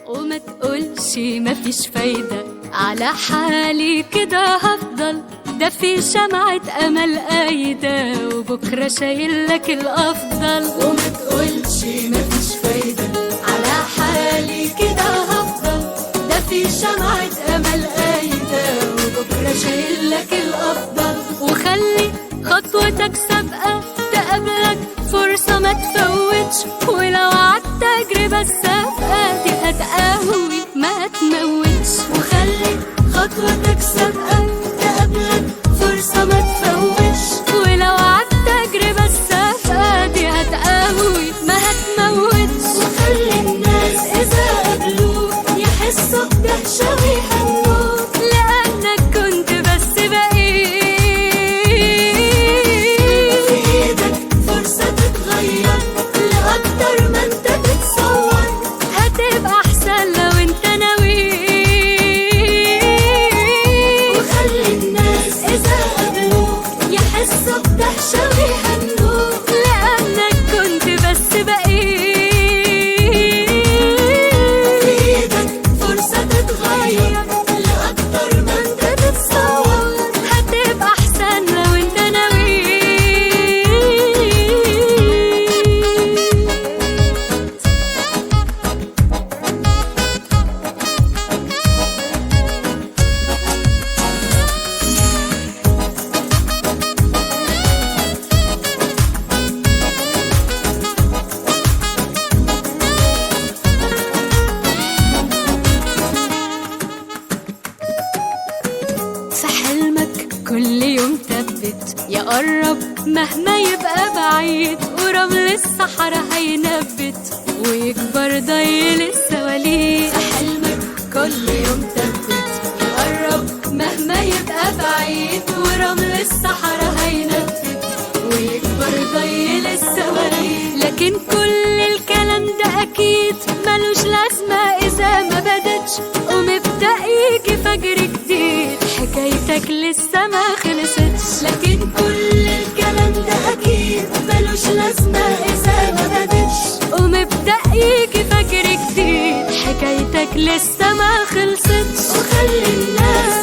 وما تقولش مفيش فايدة، على حالي كده هفضل، ده في شمعة أمل قايدة وبكرة شايلك الأفضل. وما تقولش مفيش فايدة، على حالي كده هفضل، ده في شمعة أمل قايدة وبكرة شايلك الأفضل. وخلي خطوتك سابقة تقابلك فرصة ما تفوتش، ولو عالتجربة السابقة دي هتقوي ما تموتش. وخلي خطوتك سابقة تقابلك فرصة ما تفوتش، ولو عالتجربة السابقة دي هتقوي ما هتموتش. وخلي الناس إذا قابلوك يحسوا بدهشة ويهنوك، لأنك كنت بس بقيت. في إيدك فرصة تتغير لأكتر ما انت تتصور، هتبقى أحسن لو انت ناوي. وخلي الناس إذا قابلوك يحسوا بدهشة ويهنوك، لأنك كنت بس بقيت. في إيدك فرصة تتغير لأكتر ما انت تتصور، هتبقى أحسن لو انت ناوي. في حلمك كل يوم ثبت، يقرب مهما يبقى بعيد، ورمل الصحراء هينبت ويكبر ضيل السواليف. في حلمك كل يوم ثبت، يقرب مهما يبقى بعيد، ورمل الصحراء هينبت ويكبر ضيل السواليف. لكن كل الكلام ده أكيد ملوش لازمة إذا ما بدتش ومبدأ يجي فجر جديد، حكايتك لسه ما خلصتش. لكن كل الكلام ده أكيد ملوش لازمة إذا ما بدتش ومبدأ يجي فجر جديد، حكايتك لسه ما خلصتش. وخلي الناس